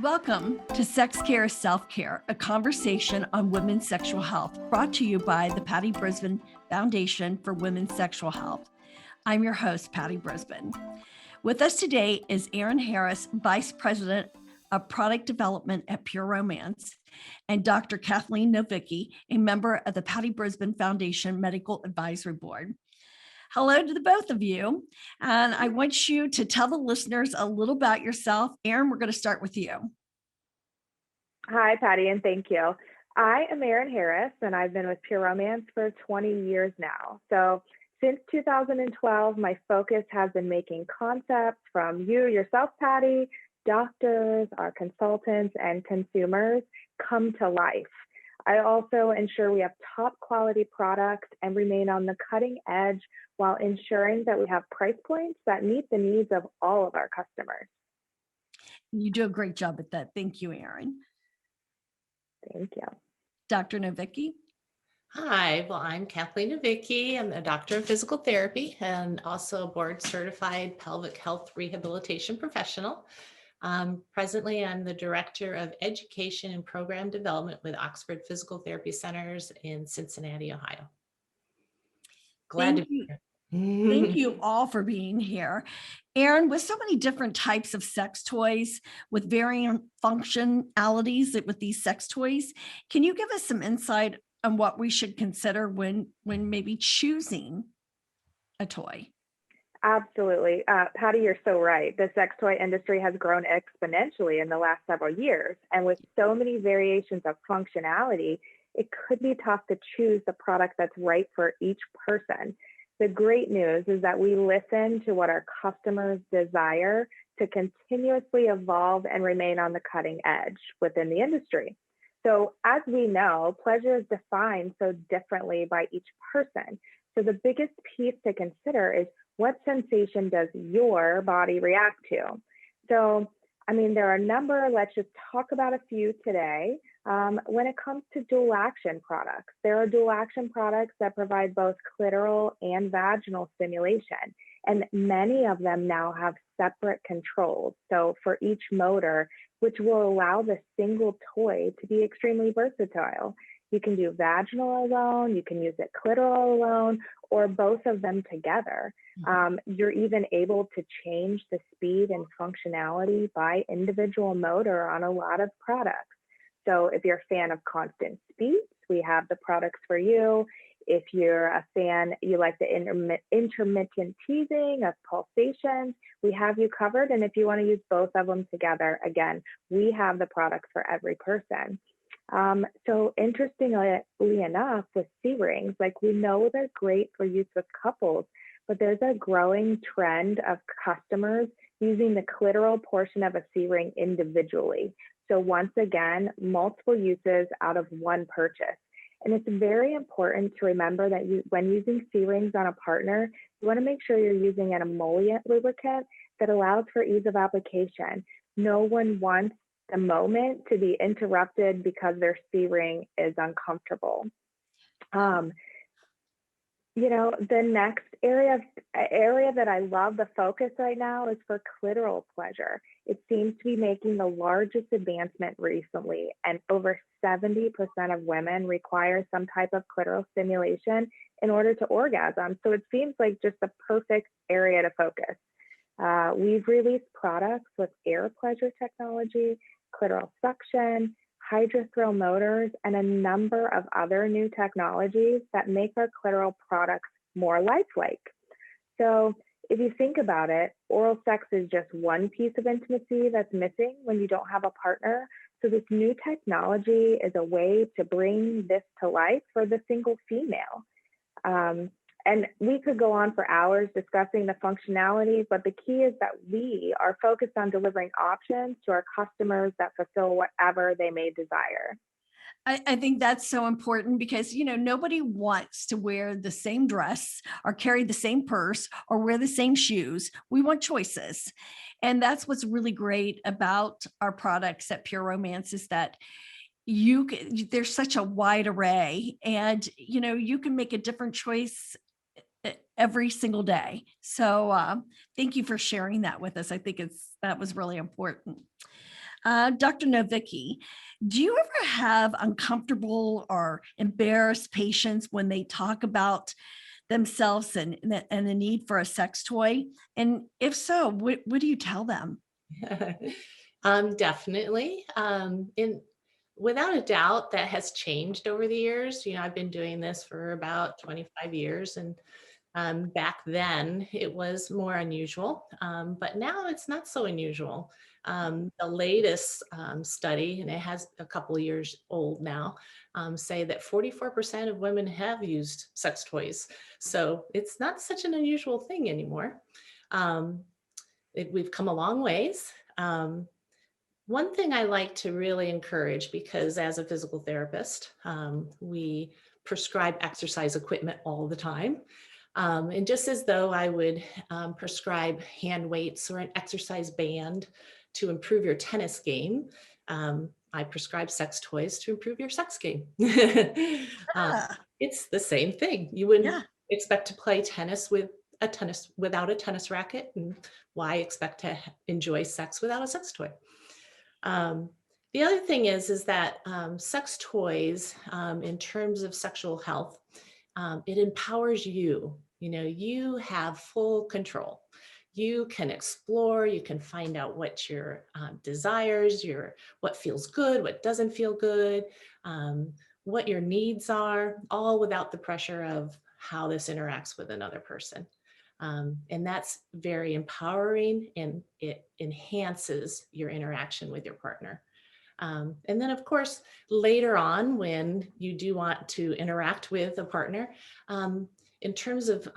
Welcome to Sex Care is Self-Care, a conversation on women's sexual health, brought to you by the Patty Brisbane Foundation for Women's Sexual Health. I'm your host, Patty Brisbane. With us today is Erin Harris, Vice President of Product Development at Pure Romance, and Dr. Kathleen Novicki, a member of the Patty Brisbane Foundation Medical Advisory Board. Hello to the both of you. And I want you to tell the listeners a little about yourself. Erin, we're going to start with you. Hi, Patty, and thank you. I am Erin Harris, and I've been with Pure Romance for 20 years now. So since 2012, my focus has been making concepts from you, yourself, Patty, doctors, our consultants, and consumers come to life. I also ensure we have top quality products and remain on the cutting edge while ensuring that we have price points that meet the needs of all of our customers. You do a great job at that. Thank you, Erin. Thank you. Dr. Novicki. Hi, well, I'm Kathleen Novicki. I'm a doctor of physical therapy and also a board certified pelvic health rehabilitation professional. Presently, I'm the Director of Education and Program Development with Oxford Physical Therapy Centers in Cincinnati, Ohio. Glad to be here. Thank you all for being here. Erin, with so many different types of sex toys with varying functionalities with these sex toys, can you give us some insight on what we should consider when maybe choosing a toy? Absolutely. Patty, you're so right. The sex toy industry has grown exponentially in the last several years. And with so many variations of functionality, it could be tough to choose the product that's right for each person. The great news is that we listen to what our customers desire to continuously evolve and remain on the cutting edge within the industry. So as we know, pleasure is defined so differently by each person. So the biggest piece to consider is, what sensation does your body react to? So, there are a number. Let's just talk about a few today. When it comes to dual action products, there are dual action products that provide both clitoral and vaginal stimulation, and many of them now have separate controls. So for each motor, which will allow the single toy to be extremely versatile. You can do vaginal alone, you can use it clitoral alone, or both of them together. You're even able to change the speed and functionality by individual motor on a lot of products. So if you're a fan of constant speeds, we have the products for you. If you're a fan, you like the intermittent teasing of pulsations, we have you covered. And if you want to use both of them together, again, we have the products for every person. So interestingly enough, with C-rings, we know they're great for use with couples, but there's a growing trend of customers using the clitoral portion of a C-ring individually. So once again, multiple uses out of one purchase. And it's very important to remember that when using C-rings on a partner, you want to make sure you're using an emollient lubricant that allows for ease of application. No one wants the moment to be interrupted because their C-ring is uncomfortable. The next area that I love the focus right now is for clitoral pleasure. It seems to be making the largest advancement recently, and over 70% of women require some type of clitoral stimulation in order to orgasm. So it seems like just the perfect area to focus. We've released products with air pleasure technology, clitoral suction, hydrothrill motors, and a number of other new technologies that make our clitoral products more lifelike. So if you think about it, oral sex is just one piece of intimacy that's missing when you don't have a partner. So this new technology is a way to bring this to life for the single female. And we could go on for hours discussing the functionality, but the key is that we are focused on delivering options to our customers that fulfill whatever they may desire. I think that's so important because, nobody wants to wear the same dress or carry the same purse or wear the same shoes. We want choices. And that's what's really great about our products at Pure Romance, is that there's such a wide array, and, you can make a different choice every single day. So thank you for sharing that with us. I think that was really important. Dr. Novicki, do you ever have uncomfortable or embarrassed patients when they talk about themselves and the need for a sex toy? And if so, what do you tell them? Definitely. Without a doubt, that has changed over the years. I've been doing this for about 25 years, and back then it was more unusual, but now it's not so unusual. The latest study, and it has a couple of years old now, say that 44% of women have used sex toys. So it's not such an unusual thing anymore. Um, we've come a long ways. One thing I like to really encourage, because as a physical therapist, we prescribe exercise equipment all the time. And just as though I would prescribe hand weights or an exercise band to improve your tennis game, I prescribe sex toys to improve your sex game. Uh, Ah, it's the same thing. You wouldn't yeah, expect to play tennis without a tennis racket, and why expect to enjoy sex without a sex toy? Um, the other thing is that sex toys, in terms of sexual health, it empowers you. You have full control. You can explore. You can find out what your desires, what feels good, what doesn't feel good, um, what your needs are, all without the pressure of how this interacts with another person. And that's very empowering, and it enhances your interaction with your partner. And then, of course, later on, when you do want to interact with a partner, in terms of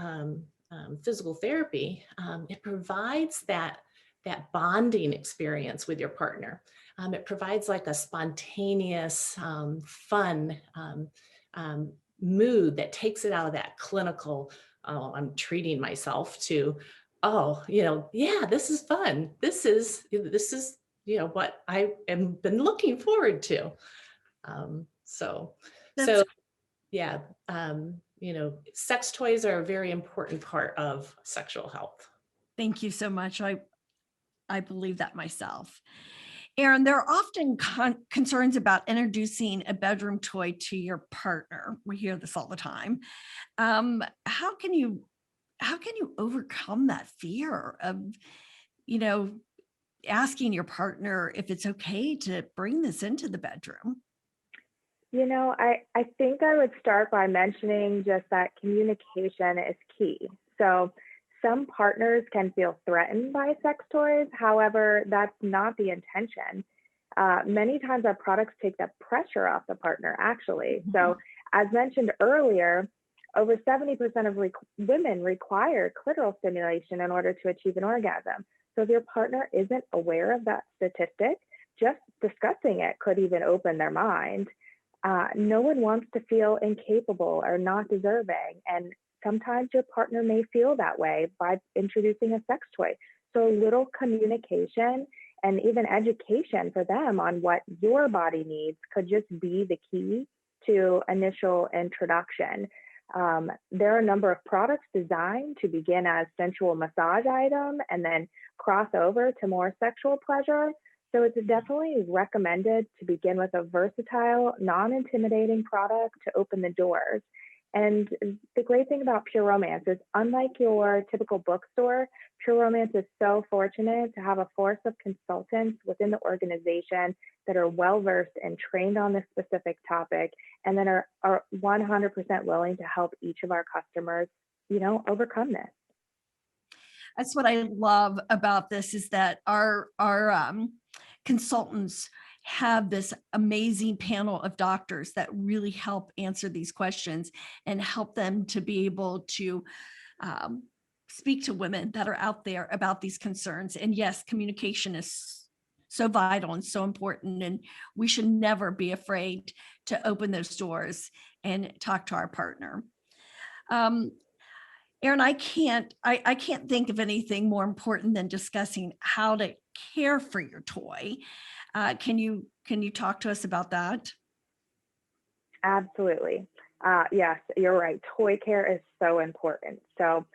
physical therapy, it provides that bonding experience with your partner. It provides like a spontaneous, fun mood that takes it out of that clinical, oh, I'm treating myself, to, oh, yeah, this is fun. This is what I have been looking forward to. So that's yeah, sex toys are a very important part of sexual health. thank you so much. I believe that myself. Aaron, there are often concerns about introducing a bedroom toy to your partner. We hear this all the time. How can you overcome that fear of, you know, asking your partner if it's okay to bring this into the bedroom? I think I would start by mentioning just that communication is key. So some partners can feel threatened by sex toys. However, that's not the intention. Many times our products take the pressure off the partner, actually. So as mentioned earlier, over 70% of women require clitoral stimulation in order to achieve an orgasm. So if your partner isn't aware of that statistic, just discussing it could even open their mind. No one wants to feel incapable or not deserving. And sometimes your partner may feel that way by introducing a sex toy. So a little communication and even education for them on what your body needs could just be the key to initial introduction. There are a number of products designed to begin as sensual massage item and then cross over to more sexual pleasure. So it's definitely recommended to begin with a versatile, non-intimidating product to open the doors. And the great thing about Pure Romance is, unlike your typical bookstore, Pure Romance is so fortunate to have a force of consultants within the organization that are well-versed and trained on this specific topic, and then are 100% willing to help each of our customers, overcome this. That's what I love about this, is that our consultants have this amazing panel of doctors that really help answer these questions and help them to be able to speak to women that are out there about these concerns. And yes, communication is so vital and so important, and we should never be afraid to open those doors and talk to our partner. Aaron, I can't think of anything more important than discussing how to care for your toy. Can you talk to us about that? Absolutely. Yes, you're right. Toy care is so important. So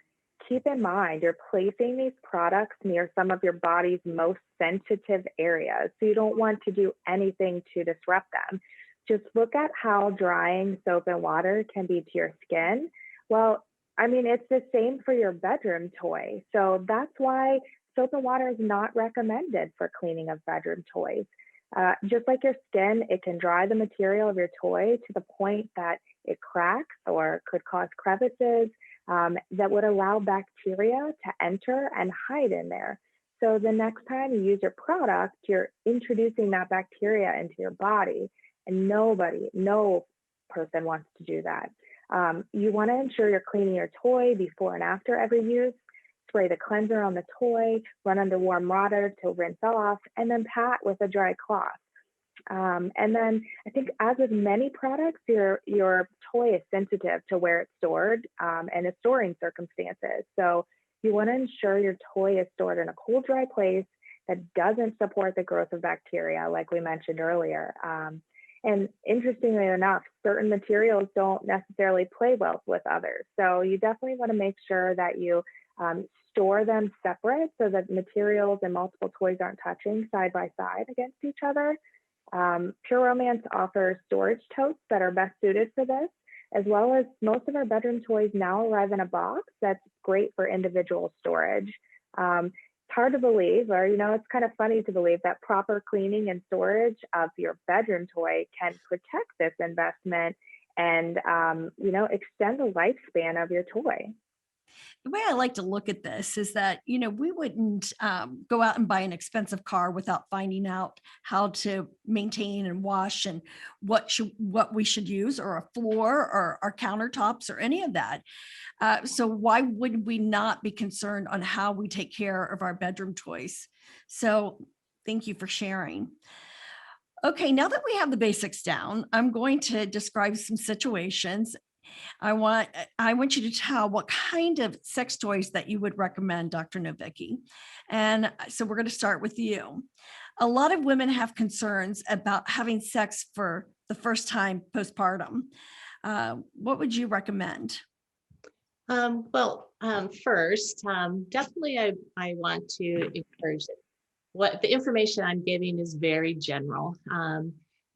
keep in mind you're placing these products near some of your body's most sensitive areas. So you don't want to do anything to disrupt them. Just look at how drying soap and water can be to your skin. Well, I mean, it's the same for your bedroom toy. So that's why soap and water is not recommended for cleaning of bedroom toys. Just like your skin, it can dry the material of your toy to the point that it cracks or could cause crevices that would allow bacteria to enter and hide in there. So the next time you use your product, you're introducing that bacteria into your body, and no person wants to do that. You want to ensure you're cleaning your toy before and after every use. Spray the cleanser on the toy, run under warm water to rinse off, and then pat with a dry cloth. And then I think, as with many products, your toy is sensitive to where it's stored and its storing circumstances. So you want to ensure your toy is stored in a cool, dry place that doesn't support the growth of bacteria, like we mentioned earlier. And interestingly enough, certain materials don't necessarily play well with others. So you definitely want to make sure that you store them separate so that materials and multiple toys aren't touching side by side against each other. Pure Romance offers storage totes that are best suited for this, as well as most of our bedroom toys now arrive in a box that's great for individual storage. It's hard to believe, or, it's kind of funny to believe that proper cleaning and storage of your bedroom toy can protect this investment and, extend the lifespan of your toy. The way I like to look at this is that, we wouldn't go out and buy an expensive car without finding out how to maintain and wash and what we should use, or a floor or our countertops or any of that. So why would we not be concerned on how we take care of our bedroom toys? So thank you for sharing. Okay, now that we have the basics down, I'm going to describe some situations. I want you to tell what kind of sex toys that you would recommend, Dr. Novicki. And so we're going to start with you. A lot of women have concerns about having sex for the first time postpartum. What would you recommend? First, definitely I want to encourage it. What the information I'm giving is very general,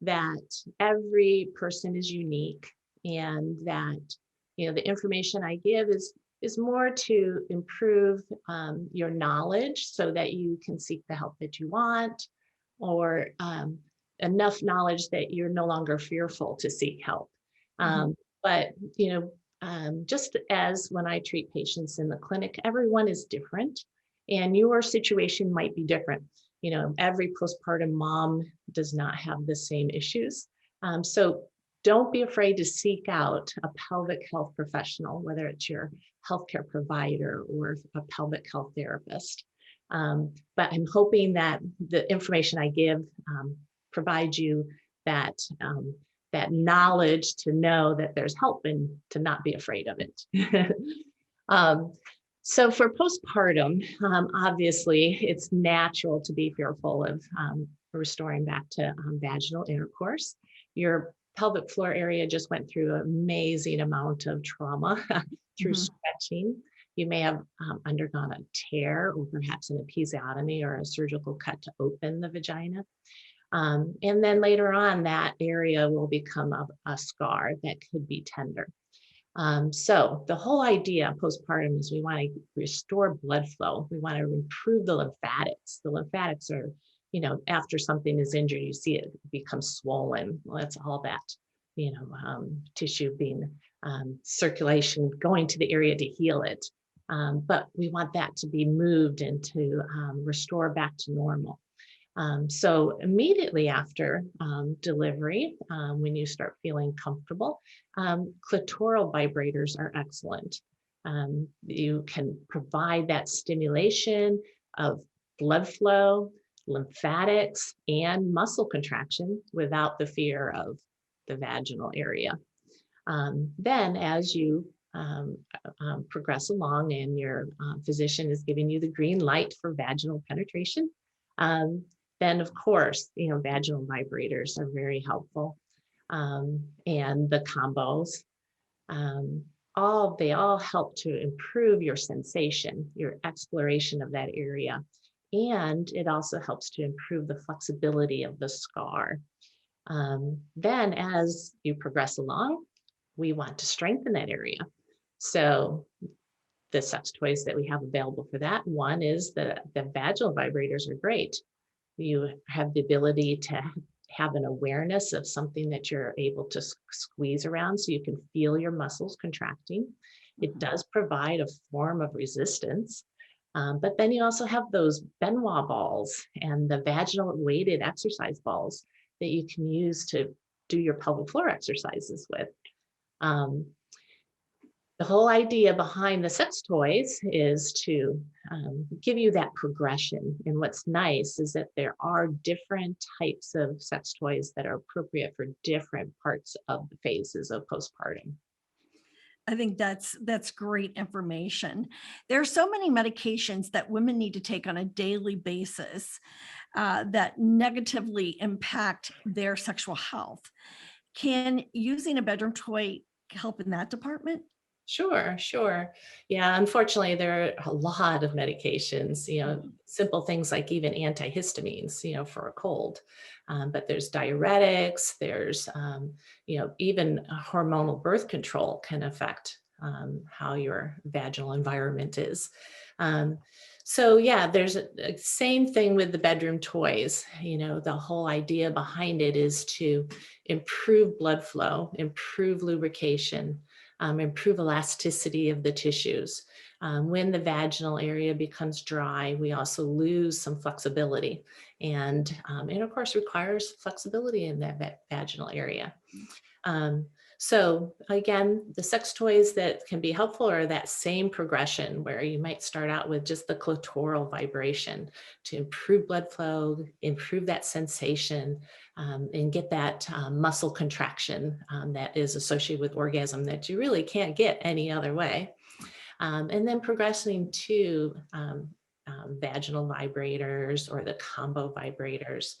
that every person is unique, and that, the information I give is more to improve your knowledge so that you can seek the help that you want, or enough knowledge that you're no longer fearful to seek help. But, just as when I treat patients in the clinic, everyone is different, and your situation might be different. Every postpartum mom does not have the same issues. So don't be afraid to seek out a pelvic health professional, whether it's your healthcare provider or a pelvic health therapist. But I'm hoping that the information I give provides you that knowledge to know that there's help and to not be afraid of it. So for postpartum, obviously, it's natural to be fearful of restoring back to vaginal intercourse. Your pelvic floor area just went through an amazing amount of trauma through stretching. You may have undergone a tear, or perhaps an episiotomy or a surgical cut to open the vagina. And then later on, that area will become a scar that could be tender. So the whole idea of postpartum is we want to restore blood flow. We want to improve the lymphatics. The lymphatics are, after something is injured, you see it become swollen. Well, that's all that, tissue being circulation going to the area to heal it. But we want that to be moved and to restore back to normal. So immediately after delivery, when you start feeling comfortable, clitoral vibrators are excellent. You can provide that stimulation of blood flow, lymphatics, and muscle contraction without the fear of the vaginal area. Then as you progress along and your physician is giving you the green light for vaginal penetration, then of course, vaginal vibrators are very helpful, and the combos. they all help to improve your sensation, your exploration of that area. And it also helps to improve the flexibility of the scar. Then as you progress along, we want to strengthen that area. So the sex toys that we have available for that, one is the vaginal vibrators are great. You have the ability to have an awareness of something that you're able to squeeze around so you can feel your muscles contracting. It does provide a form of resistance. But then you also have those Benoit balls and the vaginal weighted exercise balls that you can use to do your pelvic floor exercises with. The whole idea behind the sex toys is to give you that progression. And what's nice is that there are different types of sex toys that are appropriate for different parts of the phases of postpartum. I think that's great information. There are so many medications that women need to take on a daily basis that negatively impact their sexual health. Can using a bedroom toy help in that department? Sure, sure. Yeah, unfortunately, there are a lot of medications, simple things like even antihistamines, for a cold. But there's diuretics, there's, even hormonal birth control can affect how your vaginal environment is. Um, so yeah, there's a same thing with the bedroom toys. The whole idea behind it is to improve blood flow, improve lubrication, improve elasticity of the tissues. When the vaginal area becomes dry, we also lose some flexibility. And it, of course, requires flexibility in that vaginal area. So again, the sex toys that can be helpful are that same progression where you might start out with just the clitoral vibration to improve blood flow, improve that sensation, and get that muscle contraction that is associated with orgasm that you really can't get any other way. And then progressing to vaginal vibrators or the combo vibrators.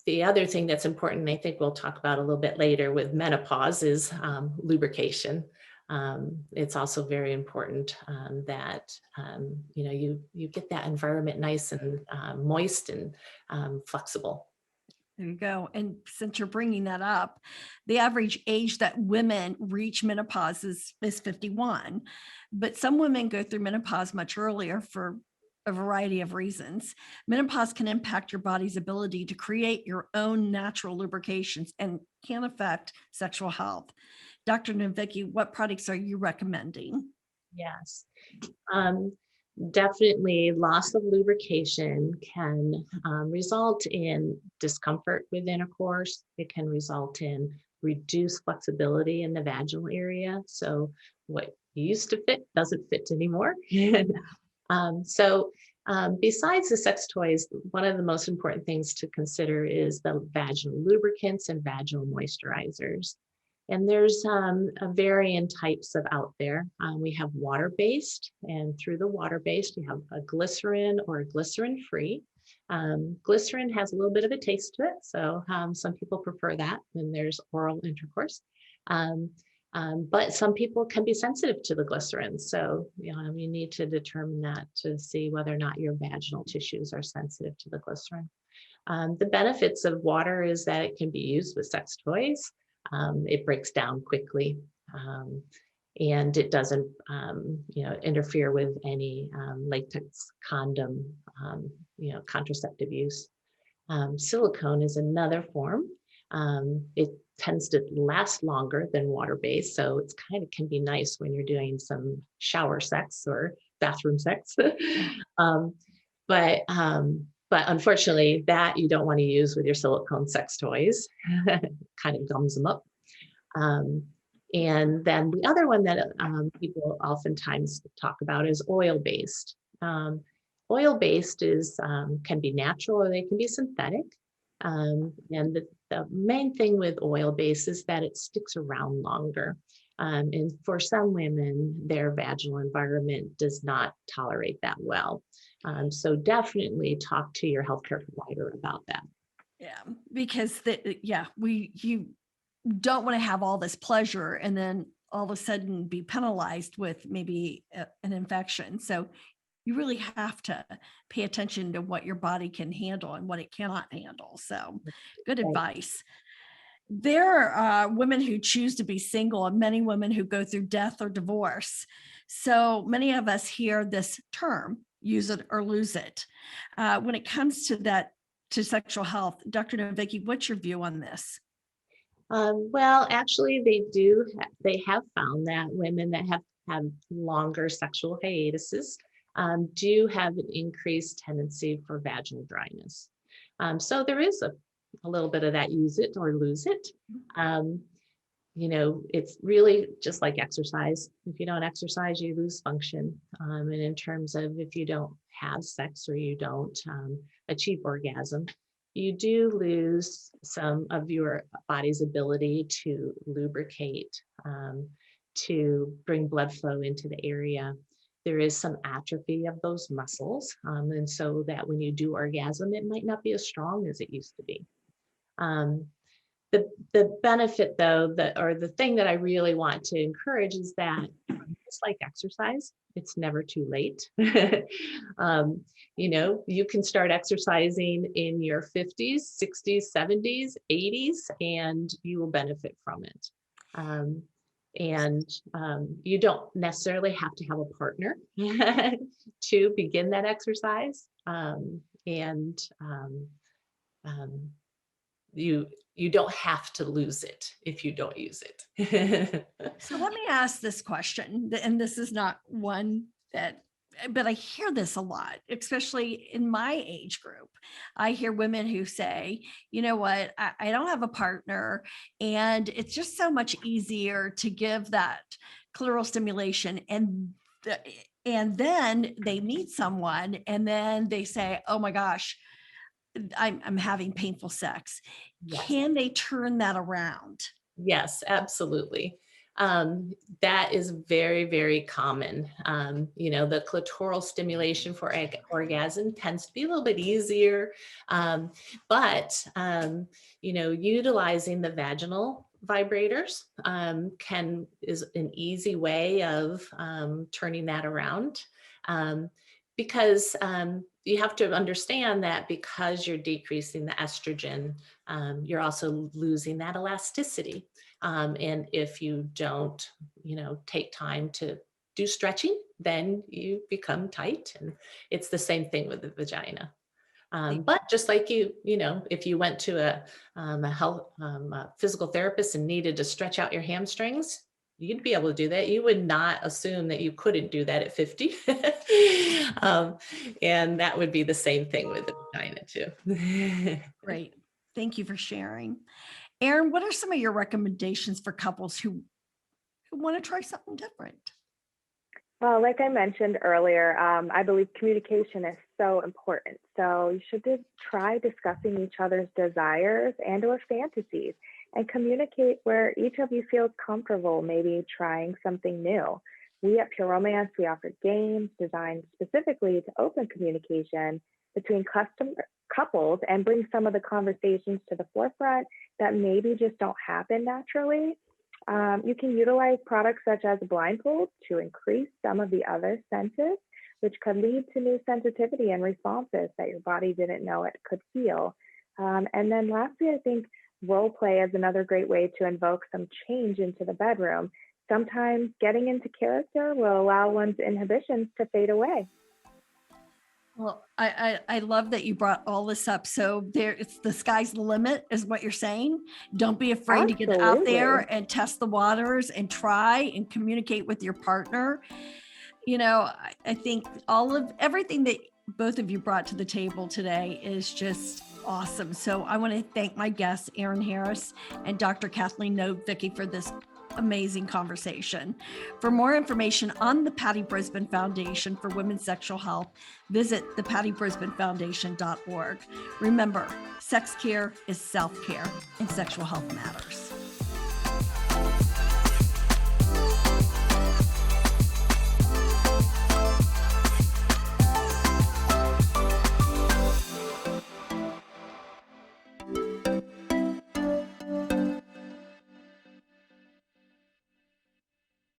The other thing that's important, I think we'll talk about a little bit later with menopause, is lubrication. It's also very important that you get that environment nice and moist and flexible. There you go. And since you're bringing that up, the average age that women reach menopause is 51, but some women go through menopause much earlier for a variety of reasons. Menopause can impact your body's ability to create your own natural lubrications and can affect sexual health. Dr. Novicki, what products are you recommending? Yes. Definitely loss of lubrication can result in discomfort with intercourse. It can result in reduced flexibility in the vaginal area. So what used to fit doesn't fit anymore. Besides the sex toys, one of the most important things to consider is the vaginal lubricants and vaginal moisturizers. And there's a varying types of out there. We have water-based, and through the water-based, you have a glycerin or a glycerin-free. Glycerin has a little bit of a taste to it, so some people prefer that when there's oral intercourse. But some people can be sensitive to the glycerin, so you need to determine that to see whether or not your vaginal tissues are sensitive to the glycerin. The benefits of water is that it can be used with sex toys. It breaks down quickly, and it doesn't, interfere with any latex condom, contraceptive use. Silicone is another form. It tends to last longer than water-based, so it's kind of can be nice when you're doing some shower sex or bathroom sex. But unfortunately, that you don't want to use with your silicone sex toys. Kind of gums them up. And then the other one that people oftentimes talk about is oil-based. Oil-based is can be natural or they can be synthetic. And the main thing with oil-based is that it sticks around longer. And for some women, their vaginal environment does not tolerate that well. So definitely talk to your healthcare provider about that. Yeah, because don't want to have all this pleasure and then all of a sudden be penalized with maybe an infection. So you really have to pay attention to what your body can handle and what it cannot handle. So good Right. advice. There are women who choose to be single and many women who go through death or divorce. So many of us hear this term, use it or lose it. When it comes to that, to sexual health, Dr. Novicki, what's your view on this? Well, actually, they have found that women that have had longer sexual hiatuses do have an increased tendency for vaginal dryness. So there is a little bit of that, use it or lose it. It's really just like exercise. If you don't exercise, you lose function. And in terms of if you don't have sex or you don't achieve orgasm, you do lose some of your body's ability to lubricate, to bring blood flow into the area. There is some atrophy of those muscles. And so that when you do orgasm, it might not be as strong as it used to be. The benefit though, or the thing that I really want to encourage is that it's like exercise. It's never too late. You can start exercising in your 50s, 60s, 70s, 80s, and you will benefit from it. You don't necessarily have to have a partner to begin that exercise. You don't have to lose it if you don't use it. So let me ask this question, and this is not one that, but I hear this a lot, especially in my age group. I hear women who say, you know what, I don't have a partner, and it's just so much easier to give that clitoral stimulation, and then they meet someone, and then they say, oh my gosh, I'm having painful sex. Yes. Can they turn that around? Yes, absolutely. That is very, very common. The clitoral stimulation for orgasm tends to be a little bit easier, but utilizing the vaginal vibrators is an easy way of turning that around. Because you have to understand that because you're decreasing the estrogen, you're also losing that elasticity. And if you don't, take time to do stretching, then you become tight. And it's the same thing with the vagina. But just like if you went to a physical therapist and needed to stretch out your hamstrings, you'd be able to do that. You would not assume that you couldn't do that at 50. And that would be the same thing with the vagina too. Great. Thank you for sharing. Erin, what are some of your recommendations for couples who want to try something different? Well, like I mentioned earlier, I believe communication is so important. So you should try discussing each other's desires and or fantasies and communicate where each of you feels comfortable, maybe trying something new. We at Pure Romance, we offer games designed specifically to open communication between couples and bring some of the conversations to the forefront that maybe just don't happen naturally. You can utilize products such as blindfolds to increase some of the other senses, which could lead to new sensitivity and responses that your body didn't know it could feel. And then lastly, I think role play is another great way to invoke some change into the bedroom. Sometimes getting into character will allow one's inhibitions to fade away. Well, I love that you brought all this up. So it's the sky's the limit is what you're saying. Don't be afraid to get out there and test the waters and try and communicate with your partner. I think everything that both of you brought to the table today is just awesome. So I want to thank my guests, Erin Harris and Dr. Kathleen Novicki, for this amazing conversation. For more information on the Patty Brisbane Foundation for Women's Sexual Health, visit thepattybrisbanefoundation.org. Remember, sex care is self-care and sexual health matters.